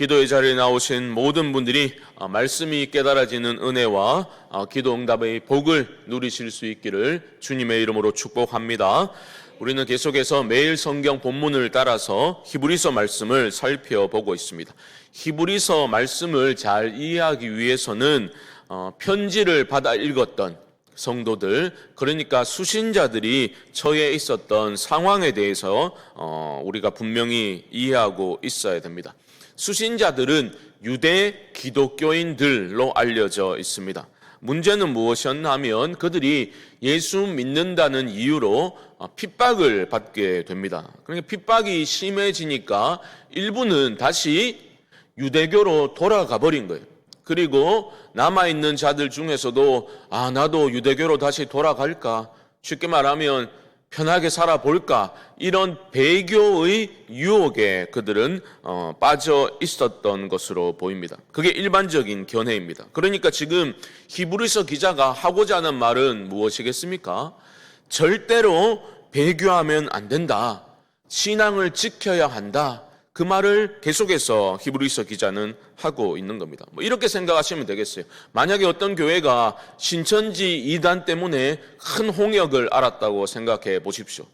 기도의 자리에 나오신 모든 분들이 말씀이 깨달아지는 은혜와 기도 응답의 복을 누리실 수 있기를 주님의 이름으로 축복합니다. 우리는 계속해서 매일 성경 본문을 따라서 히브리서 말씀을 살펴보고 있습니다. 히브리서 말씀을 잘 이해하기 위해서는 편지를 받아 읽었던 성도들, 그러니까 수신자들이 처해 있었던 상황에 대해서 우리가 분명히 이해하고 있어야 됩니다. 수신자들은 유대 기독교인들로 알려져 있습니다. 문제는 무엇이었냐면 그들이 예수 믿는다는 이유로 핍박을 받게 됩니다. 그러니까 핍박이 심해지니까 일부는 다시 유대교로 돌아가 버린 거예요. 그리고 남아있는 자들 중에서도 나도 유대교로 다시 돌아갈까? 쉽게 말하면 편하게 살아볼까? 이런 배교의 유혹에 그들은 빠져 있었던 것으로 보입니다. 그게 일반적인 견해입니다. 그러니까 지금 히브리서 기자가 하고자 하는 말은 무엇이겠습니까? 절대로 배교하면 안 된다. 신앙을 지켜야 한다. 그 말을 계속해서 히브리서 기자는 하고 있는 겁니다. 이렇게 생각하시면 되겠어요. 만약에 어떤 교회가 신천지 이단 때문에 큰 홍역을 알았다고 생각해 보십시오.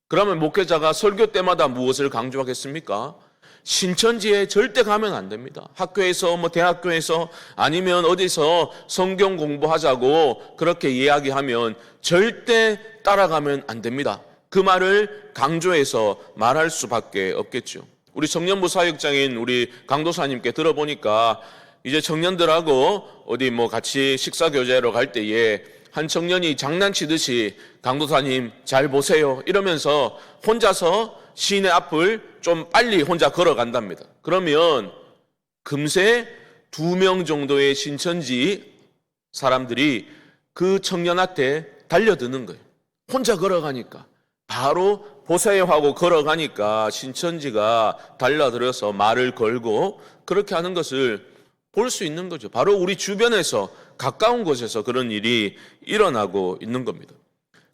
그러면 목회자가 설교 때마다 무엇을 강조하겠습니까? 신천지에 절대 가면 안 됩니다. 학교에서 대학교에서 아니면 어디서 성경 공부하자고 그렇게 이야기하면 절대 따라가면 안 됩니다. 그 말을 강조해서 말할 수밖에 없겠죠. 우리 청년부 사역장인 우리 강도사님께 들어보니까 이제 청년들하고 어디 같이 식사 교제하러 갈 때에 한 청년이 장난치듯이 강도사님 잘 보세요 이러면서 혼자서 시내 앞을 좀 빨리 혼자 걸어간답니다. 그러면 금세 2명 정도의 신천지 사람들이 그 청년한테 달려드는 거예요. 혼자 걸어가니까. 바로 보세요 하고 걸어가니까 신천지가 달려들어서 말을 걸고 그렇게 하는 것을 볼 수 있는 거죠. 바로 우리 주변에서 가까운 곳에서 그런 일이 일어나고 있는 겁니다.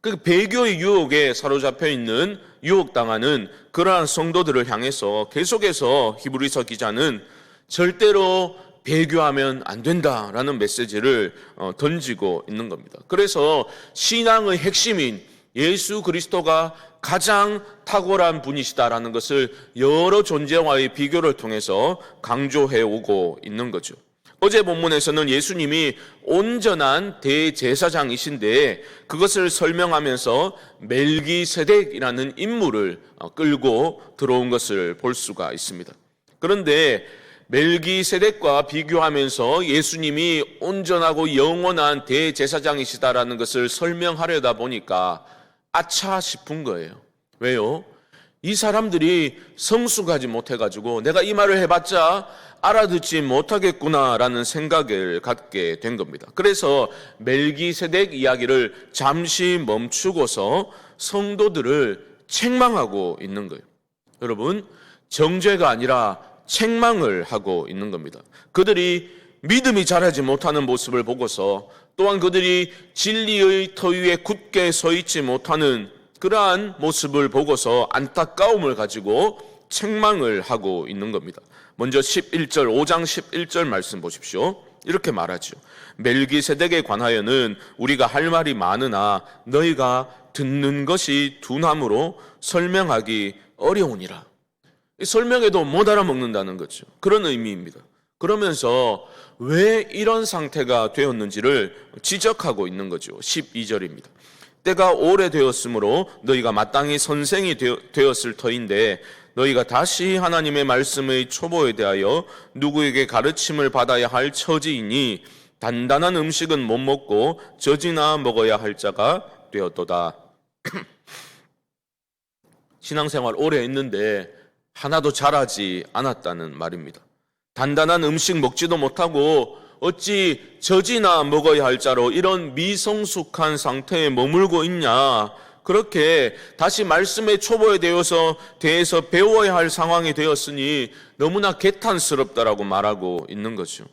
그 배교의 유혹에 사로잡혀 있는 유혹당하는 그러한 성도들을 향해서 계속해서 히브리서 기자는 절대로 배교하면 안 된다라는 메시지를 던지고 있는 겁니다. 그래서 신앙의 핵심인 예수 그리스도가 가장 탁월한 분이시다라는 것을 여러 존재와의 비교를 통해서 강조해 오고 있는 거죠. 어제 본문에서는 예수님이 온전한 대제사장이신데 그것을 설명하면서 멜기세덱이라는 인물을 끌고 들어온 것을 볼 수가 있습니다. 그런데 멜기세덱과 비교하면서 예수님이 온전하고 영원한 대제사장이시다라는 것을 설명하려다 보니까 아차 싶은 거예요. 왜요? 이 사람들이 성숙하지 못해가지고 내가 이 말을 해봤자 알아듣지 못하겠구나라는 생각을 갖게 된 겁니다. 그래서 멜기세덱 이야기를 잠시 멈추고서 성도들을 책망하고 있는 거예요. 여러분, 정죄가 아니라 책망을 하고 있는 겁니다. 그들이 믿음이 자라지 못하는 모습을 보고서 또한 그들이 진리의 터 위에 굳게 서 있지 못하는 그러한 모습을 보고서 안타까움을 가지고 책망을 하고 있는 겁니다. 먼저 5장 11절 말씀 보십시오. 이렇게 말하죠. 멜기세덱에 관하여는 우리가 할 말이 많으나 너희가 듣는 것이 둔함으로 설명하기 어려우니라. 설명해도 못 알아먹는다는 거죠. 그런 의미입니다. 그러면서 왜 이런 상태가 되었는지를 지적하고 있는 거죠. 12절입니다. 때가 오래되었으므로 너희가 마땅히 선생이 되었을 터인데 너희가 다시 하나님의 말씀의 초보에 대하여 누구에게 가르침을 받아야 할 처지이니 단단한 음식은 못 먹고 젖이나 먹어야 할 자가 되었도다. 신앙생활 오래 했는데 하나도 잘하지 않았다는 말입니다. 단단한 음식 먹지도 못하고 어찌 젖이나 먹어야 할 자로 이런 미성숙한 상태에 머물고 있냐. 그렇게 다시 말씀의 초보에 대해서 배워야 할 상황이 되었으니 너무나 개탄스럽다라고 말하고 있는 거죠.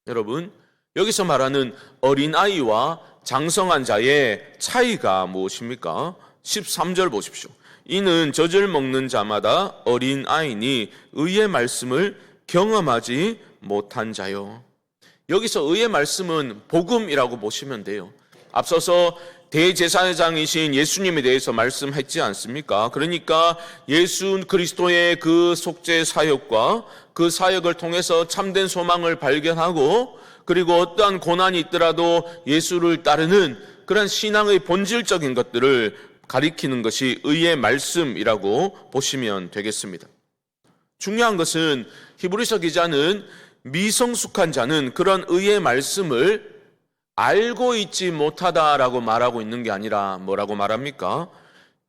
여러분, 여기서 말하는 어린아이와 장성한 자의 차이가 무엇입니까? 13절 보십시오. 이는 젖을 먹는 자마다 어린아이니 의의 말씀을 경험하지 못한 자요. 여기서 의의 말씀은 복음이라고 보시면 돼요. 앞서서 대제사장이신 예수님에 대해서 말씀했지 않습니까? 그러니까 예수 그리스도의 그 속죄 사역과 그 사역을 통해서 참된 소망을 발견하고, 그리고 어떠한 고난이 있더라도 예수를 따르는 그런 신앙의 본질적인 것들을 가리키는 것이 의의 말씀이라고 보시면 되겠습니다. 중요한 것은 히브리서 기자는 미성숙한 자는 그런 의의 말씀을 알고 있지 못하다라고 말하고 있는 게 아니라 뭐라고 말합니까?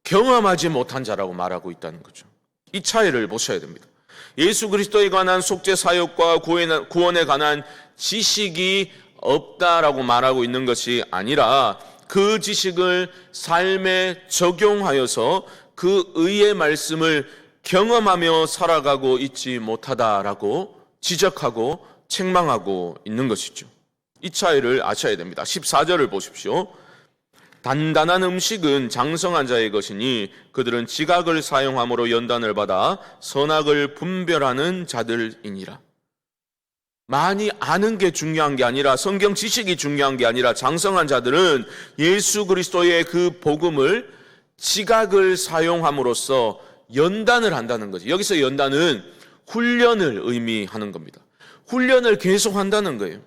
경험하지 못한 자라고 말하고 있다는 거죠. 이 차이를 보셔야 됩니다. 예수 그리스도에 관한 속죄 사역과 구원에 관한 지식이 없다라고 말하고 있는 것이 아니라 그 지식을 삶에 적용하여서 그 의의 말씀을 경험하며 살아가고 있지 못하다라고 지적하고 책망하고 있는 것이죠. 이 차이를 아셔야 됩니다. 14절을 보십시오. 단단한 음식은 장성한 자의 것이니 그들은 지각을 사용함으로 연단을 받아 선악을 분별하는 자들이니라. 많이 아는 게 중요한 게 아니라, 성경 지식이 중요한 게 아니라, 장성한 자들은 예수 그리스도의 그 복음을 지각을 사용함으로써 연단을 한다는 거죠. 여기서 연단은 훈련을 의미하는 겁니다. 훈련을 계속 한다는 거예요.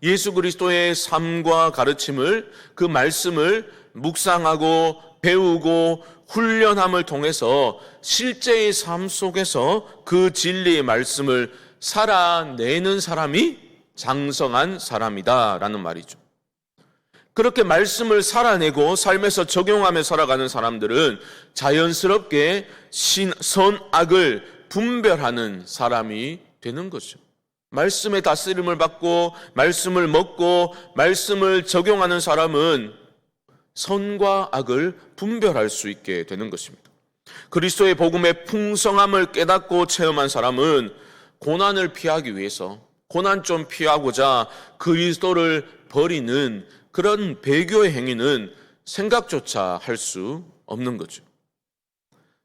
예수 그리스도의 삶과 가르침을, 그 말씀을 묵상하고 배우고 훈련함을 통해서 실제의 삶 속에서 그 진리의 말씀을 살아내는 사람이 장성한 사람이다라는 말이죠. 그렇게 말씀을 살아내고 삶에서 적용하며 살아가는 사람들은 자연스럽게 선악을 분별하는 사람이 되는 거죠. 말씀의 다스림을 받고 말씀을 먹고 말씀을 적용하는 사람은 선과 악을 분별할 수 있게 되는 것입니다. 그리스도의 복음의 풍성함을 깨닫고 체험한 사람은 고난을 피하기 위해서, 고난 좀 피하고자 그리스도를 버리는 그런 배교의 행위는 생각조차 할 수 없는 거죠.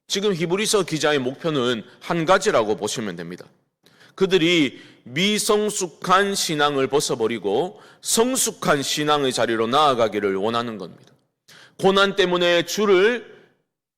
지금 히브리서 기자의 목표는 한 가지라고 보시면 됩니다. 그들이 미성숙한 신앙을 벗어버리고 성숙한 신앙의 자리로 나아가기를 원하는 겁니다. 고난 때문에 주를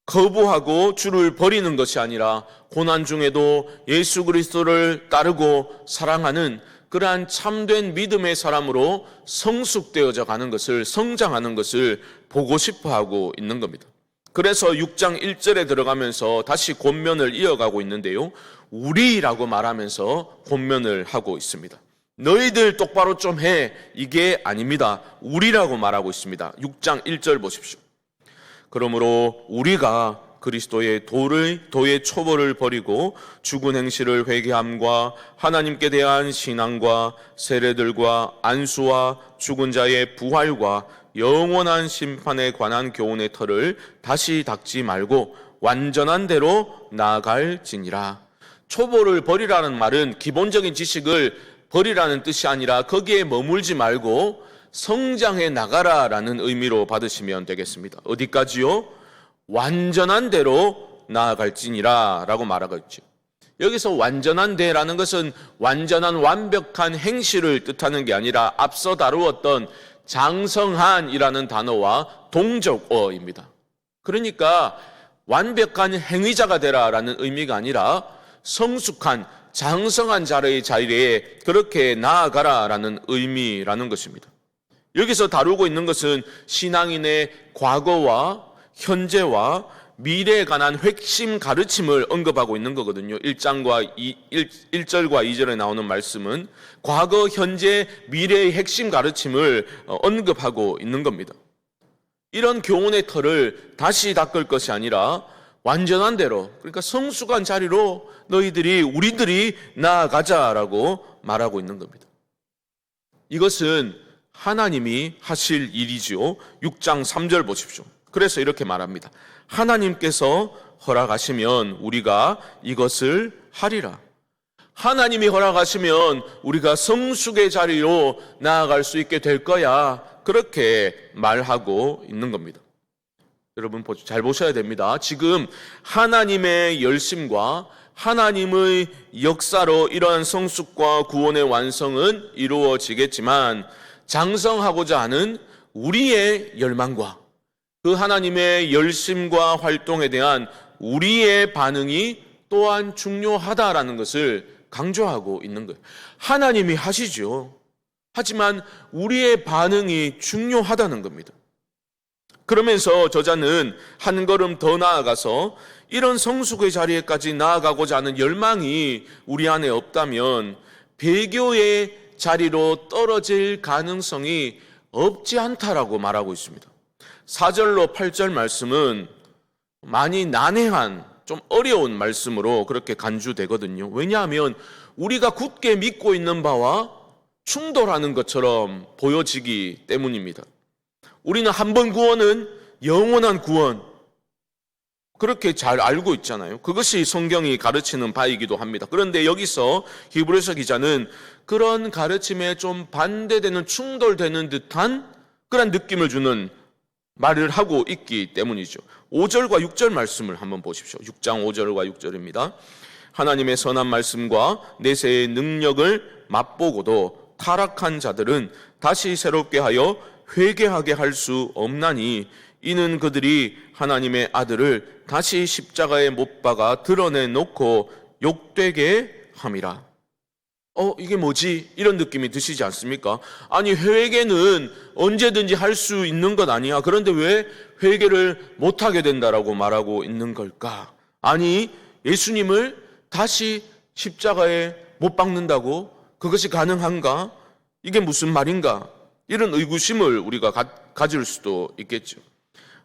거부하고 주를 버리는 것이 아니라 고난 중에도 예수 그리스도를 따르고 사랑하는 그러한 참된 믿음의 사람으로 성숙되어져 가는 것을, 성장하는 것을 보고 싶어 하고 있는 겁니다. 그래서 6장 1절에 들어가면서 다시 권면을 이어가고 있는데요, 우리라고 말하면서 권면을 하고 있습니다. 너희들 똑바로 좀 해, 이게 아닙니다. 우리라고 말하고 있습니다. 6장 1절 보십시오. 그러므로 우리가 그리스도의 도의 초벌을 버리고 죽은 행실을 회개함과 하나님께 대한 신앙과 세례들과 안수와 죽은 자의 부활과 영원한 심판에 관한 교훈의 털을 다시 닦지 말고 완전한 대로 나아갈지니라. 초보를 버리라는 말은 기본적인 지식을 버리라는 뜻이 아니라 거기에 머물지 말고 성장해 나가라라는 의미로 받으시면 되겠습니다. 어디까지요? 완전한 대로 나아갈지니라 라고 말하고 있죠. 여기서 완전한 대라는 것은 완전한 완벽한 행실을 뜻하는 게 아니라 앞서 다루었던 장성한이라는 단어와 동적어입니다. 그러니까 완벽한 행위자가 되라라는 의미가 아니라 성숙한 장성한 자의 자리에 그렇게 나아가라라는 의미라는 것입니다. 여기서 다루고 있는 것은 신앙인의 과거와 현재와 미래에 관한 핵심 가르침을 언급하고 있는 거거든요. 1절과 2절에 나오는 말씀은 과거, 현재, 미래의 핵심 가르침을 언급하고 있는 겁니다. 이런 교훈의 털을 다시 닦을 것이 아니라 완전한 대로, 그러니까 성숙한 자리로 우리들이 나아가자라고 말하고 있는 겁니다. 이것은 하나님이 하실 일이지요. 6장 3절 보십시오. 그래서 이렇게 말합니다. 하나님께서 허락하시면 우리가 이것을 하리라. 하나님이 허락하시면 우리가 성숙의 자리로 나아갈 수 있게 될 거야. 그렇게 말하고 있는 겁니다. 여러분 잘 보셔야 됩니다. 지금 하나님의 열심과 하나님의 역사로 이러한 성숙과 구원의 완성은 이루어지겠지만 장성하고자 하는 우리의 열망과 그 하나님의 열심과 활동에 대한 우리의 반응이 또한 중요하다라는 것을 강조하고 있는 거예요. 하나님이 하시죠. 하지만 우리의 반응이 중요하다는 겁니다. 그러면서 저자는 한 걸음 더 나아가서 이런 성숙의 자리에까지 나아가고자 하는 열망이 우리 안에 없다면 배교의 자리로 떨어질 가능성이 없지 않다라고 말하고 있습니다. 4절로 8절 말씀은 많이 난해한 좀 어려운 말씀으로 그렇게 간주되거든요. 왜냐하면 우리가 굳게 믿고 있는 바와 충돌하는 것처럼 보여지기 때문입니다. 우리는 한 번 구원은 영원한 구원, 그렇게 잘 알고 있잖아요. 그것이 성경이 가르치는 바이기도 합니다. 그런데 여기서 히브리서 기자는 그런 가르침에 좀 반대되는, 충돌되는 듯한 그런 느낌을 주는 말을 하고 있기 때문이죠. 5절과 6절 말씀을 한번 보십시오. 6장 5절과 6절입니다. 하나님의 선한 말씀과 내세의 능력을 맛보고도 타락한 자들은 다시 새롭게 하여 회개하게 할 수 없나니 이는 그들이 하나님의 아들을 다시 십자가에 못 박아 드러내놓고 욕되게 함이라. 이게 뭐지? 이런 느낌이 드시지 않습니까? 아니, 회개는 언제든지 할 수 있는 것 아니야. 그런데 왜 회개를 못하게 된다라고 말하고 있는 걸까? 아니, 예수님을 다시 십자가에 못 박는다고? 그것이 가능한가? 이게 무슨 말인가? 이런 의구심을 우리가 가질 수도 있겠죠.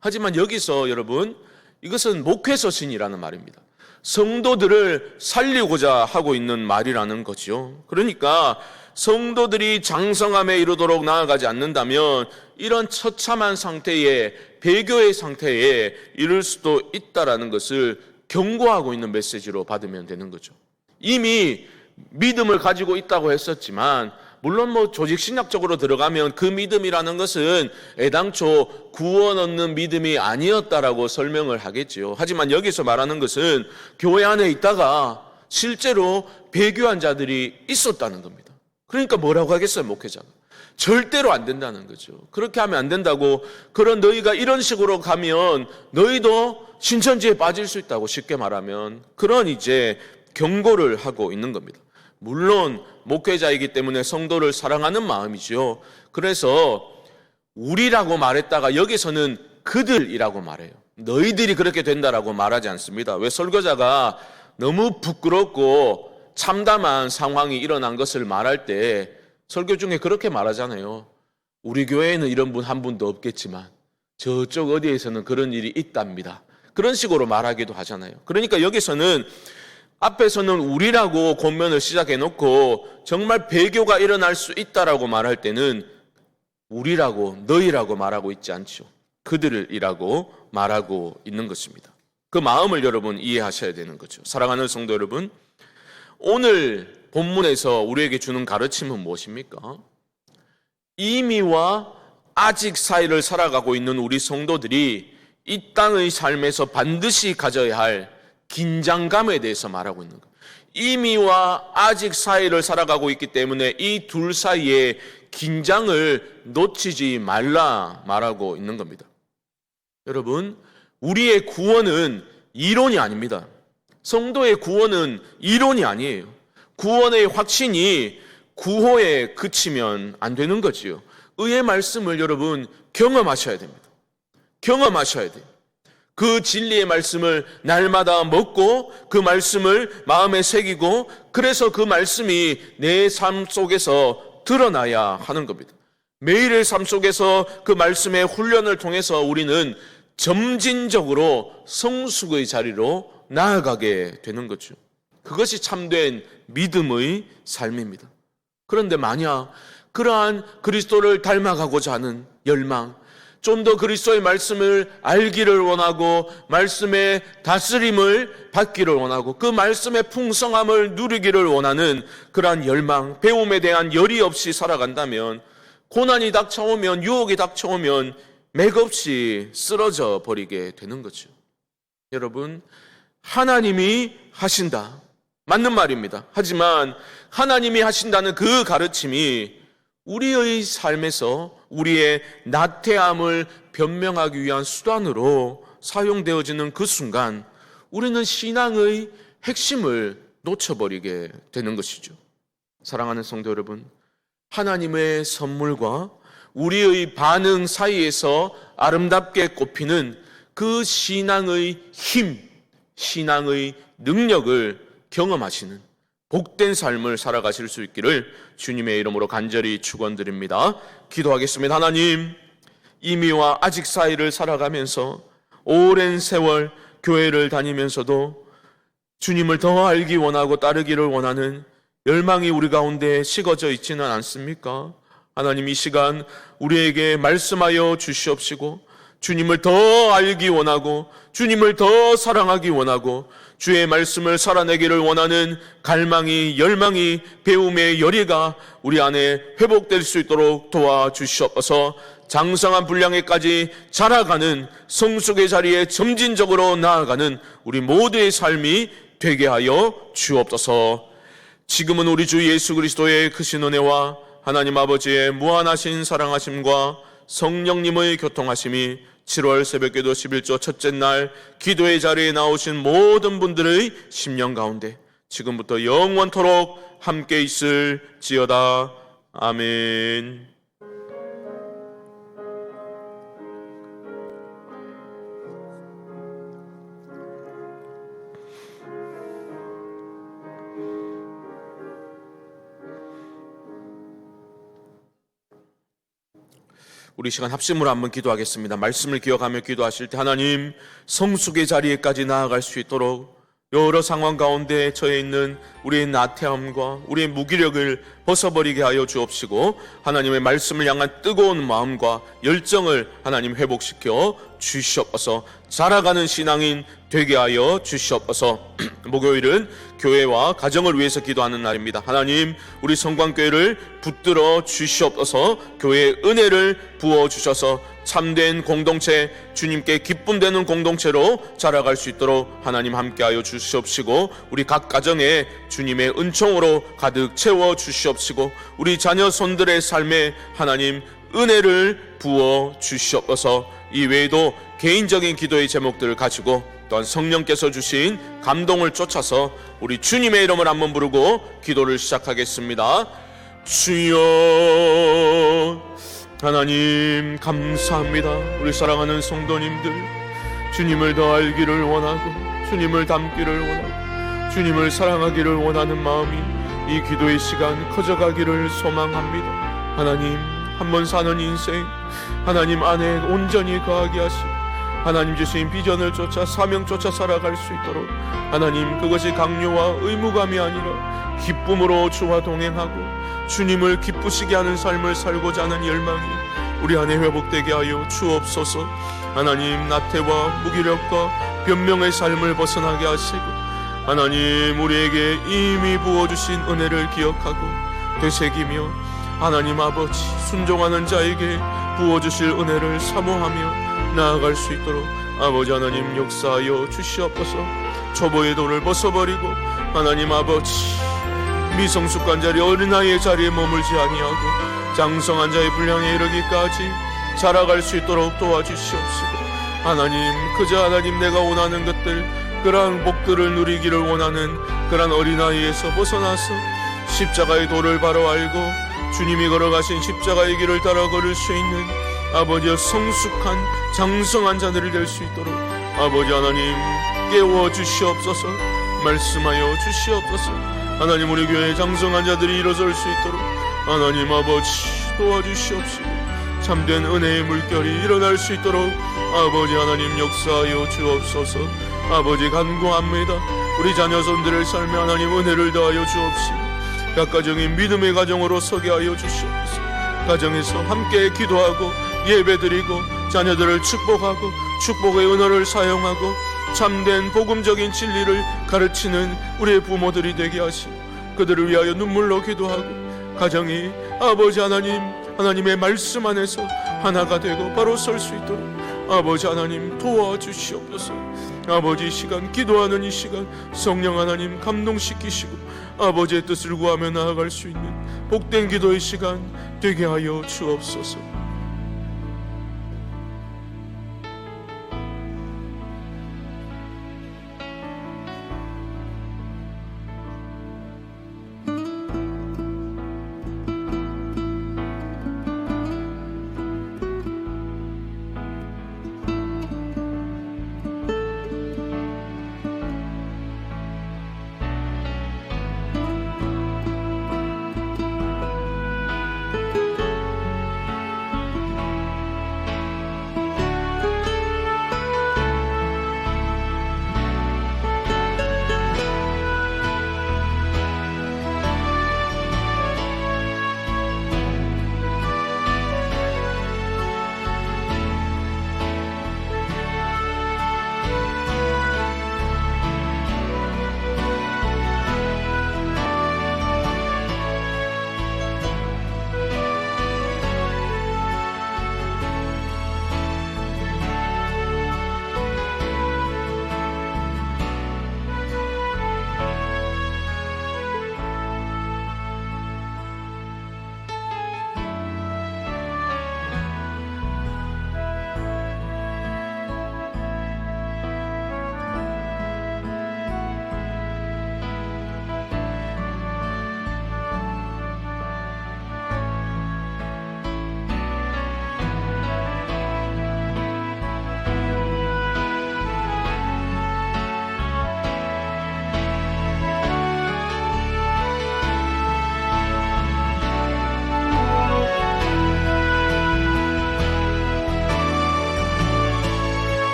하지만 여기서 여러분, 이것은 목회서신이라는 말입니다. 성도들을 살리고자 하고 있는 말이라는 거죠. 그러니까 성도들이 장성함에 이르도록 나아가지 않는다면 이런 처참한 상태에, 배교의 상태에 이를 수도 있다라는 것을 경고하고 있는 메시지로 받으면 되는 거죠. 이미 믿음을 가지고 있다고 했었지만, 물론 조직 신학적으로 들어가면 그 믿음이라는 것은 애당초 구원 얻는 믿음이 아니었다라고 설명을 하겠지요. 하지만 여기서 말하는 것은 교회 안에 있다가 실제로 배교한 자들이 있었다는 겁니다. 그러니까 뭐라고 하겠어요, 목회자가? 절대로 안 된다는 거죠. 그렇게 하면 안 된다고, 그런 너희가 이런 식으로 가면 너희도 신천지에 빠질 수 있다고, 쉽게 말하면 그런 이제 경고를 하고 있는 겁니다. 물론 목회자이기 때문에 성도를 사랑하는 마음이죠. 그래서 우리라고 말했다가 여기서는 그들이라고 말해요. 너희들이 그렇게 된다라고 말하지 않습니다. 왜? 설교자가 너무 부끄럽고 참담한 상황이 일어난 것을 말할 때 설교 중에 그렇게 말하잖아요. 우리 교회에는 이런 분 한 분도 없겠지만 저쪽 어디에서는 그런 일이 있답니다. 그런 식으로 말하기도 하잖아요. 그러니까 여기서는 앞에서는 우리라고 권면을 시작해놓고 정말 배교가 일어날 수 있다라고 말할 때는 우리라고, 너희라고 말하고 있지 않죠. 그들이라고 말하고 있는 것입니다. 그 마음을 여러분 이해하셔야 되는 거죠. 사랑하는 성도 여러분, 오늘 본문에서 우리에게 주는 가르침은 무엇입니까? 이미와 아직 사이를 살아가고 있는 우리 성도들이 이 땅의 삶에서 반드시 가져야 할 긴장감에 대해서 말하고 있는 거예요. 이미와 아직 사이를 살아가고 있기 때문에 이 둘 사이에 긴장을 놓치지 말라 말하고 있는 겁니다. 여러분, 우리의 구원은 이론이 아닙니다. 성도의 구원은 이론이 아니에요. 구원의 확신이 구호에 그치면 안 되는 거지요. 의의 말씀을 여러분 경험하셔야 됩니다. 경험하셔야 돼요. 그 진리의 말씀을 날마다 먹고 그 말씀을 마음에 새기고, 그래서 그 말씀이 내 삶 속에서 드러나야 하는 겁니다. 매일의 삶 속에서 그 말씀의 훈련을 통해서 우리는 점진적으로 성숙의 자리로 나아가게 되는 거죠. 그것이 참된 믿음의 삶입니다. 그런데 만약 그러한 그리스도를 닮아가고자 하는 열망, 좀 더 그리스도의 말씀을 알기를 원하고 말씀의 다스림을 받기를 원하고 그 말씀의 풍성함을 누리기를 원하는 그러한 열망, 배움에 대한 열이 없이 살아간다면, 고난이 닥쳐오면, 유혹이 닥쳐오면 맥없이 쓰러져 버리게 되는 거죠. 여러분, 하나님이 하신다. 맞는 말입니다. 하지만 하나님이 하신다는 그 가르침이 우리의 삶에서 우리의 나태함을 변명하기 위한 수단으로 사용되어지는 그 순간 우리는 신앙의 핵심을 놓쳐버리게 되는 것이죠. 사랑하는 성도 여러분, 하나님의 선물과 우리의 반응 사이에서 아름답게 꼽히는 그 신앙의 힘, 신앙의 능력을 경험하시는 복된 삶을 살아가실 수 있기를 주님의 이름으로 간절히 축원드립니다. 기도하겠습니다. 하나님, 이미와 아직 사이를 살아가면서 오랜 세월 교회를 다니면서도 주님을 더 알기 원하고 따르기를 원하는 열망이 우리 가운데 식어져 있지는 않습니까? 하나님, 이 시간 우리에게 말씀하여 주시옵시고 주님을 더 알기 원하고 주님을 더 사랑하기 원하고 주의 말씀을 살아내기를 원하는 갈망이, 열망이, 배움의 열의가 우리 안에 회복될 수 있도록 도와주시옵소서. 장성한 분량에까지 자라가는 성숙의 자리에 점진적으로 나아가는 우리 모두의 삶이 되게 하여 주옵소서. 지금은 우리 주 예수 그리스도의 크신 은혜와 하나님 아버지의 무한하신 사랑하심과 성령님의 교통하심이 7월 새벽기도 11조 첫째 날 기도의 자리에 나오신 모든 분들의 심령 가운데 지금부터 영원토록 함께 있을지어다. 아멘. 우리 시간 합심으로 한번 기도하겠습니다. 말씀을 기억하며 기도하실 때 하나님, 성숙의 자리에까지 나아갈 수 있도록 여러 상황 가운데 처해 있는 우리의 나태함과 우리의 무기력을 벗어버리게 하여 주옵시고 하나님의 말씀을 향한 뜨거운 마음과 열정을 하나님 회복시켜 주시옵소서. 자라가는 신앙인 되게 하여 주시옵소서. 목요일은 교회와 가정을 위해서 기도하는 날입니다. 하나님, 우리 성광교회를 붙들어 주시옵소서. 교회의 은혜를 부어주셔서 참된 공동체, 주님께 기쁨 되는 공동체로 자라갈 수 있도록 하나님 함께하여 주시옵시고 우리 각 가정에 주님의 은총으로 가득 채워 주시옵시고 우리 자녀 손들의 삶에 하나님 은혜를 부어 주시옵소서. 이 외에도 개인적인 기도의 제목들을 가지고 또한 성령께서 주신 감동을 쫓아서 우리 주님의 이름을 한번 부르고 기도를 시작하겠습니다. 주여, 하나님 감사합니다. 우리 사랑하는 성도님들, 주님을 더 알기를 원하고 주님을 닮기를 원하고 주님을 사랑하기를 원하는 마음이 이 기도의 시간 커져가기를 소망합니다. 하나님, 한번 사는 인생 하나님 안에 온전히 거하게 하시고 하나님 주신 비전을 쫓아 사명 쫓아 살아갈 수 있도록 하나님, 그것이 강요와 의무감이 아니라 기쁨으로 주와 동행하고 주님을 기쁘시게 하는 삶을 살고자 하는 열망이 우리 안에 회복되게 하여 주옵소서. 하나님, 나태와 무기력과 변명의 삶을 벗어나게 하시고 하나님, 우리에게 이미 부어주신 은혜를 기억하고 되새기며 하나님 아버지, 순종하는 자에게 부어주실 은혜를 사모하며 나아갈 수 있도록 아버지 하나님 역사하여 주시옵소서. 초보의 돌을 벗어버리고 하나님 아버지, 미성숙한 자리 어린아이의 자리에 머물지 아니하고 장성한 자의 분량에 이르기까지 자라갈 수 있도록 도와주시옵시고 하나님, 그저 하나님 내가 원하는 것들, 그러한 복들을 누리기를 원하는 그러한 어린아이에서 벗어나서 십자가의 도를 바로 알고 주님이 걸어가신 십자가의 길을 따라 걸을 수 있는 아버지여 성숙한 장성한 자들이 될 수 있도록 아버지 하나님 깨워 주시옵소서. 말씀하여 주시옵소서. 하나님, 우리 교회에 장성한 자들이 일어설 수 있도록 하나님 아버지 도와주시옵시고 참된 은혜의 물결이 일어날 수 있도록 아버지 하나님 역사하여 주옵소서. 아버지 간구합니다. 우리 자녀손들의 삶에 하나님 은혜를 더하여 주옵시고 각 가정이 믿음의 가정으로 서게 하여 주시옵소서. 가정에서 함께 기도하고 예배드리고 자녀들을 축복하고 축복의 은혜를 사용하고 참된 복음적인 진리를 가르치는 우리의 부모들이 되게 하시고 그들을 위하여 눈물로 기도하고 가정이 아버지 하나님, 하나님의 말씀 안에서 하나가 되고 바로 설 수 있도록 아버지 하나님 도와주시옵소서. 아버지, 이 시간, 기도하는 이 시간 성령 하나님 감동시키시고 아버지의 뜻을 구하며 나아갈 수 있는 복된 기도의 시간 되게 하여 주옵소서.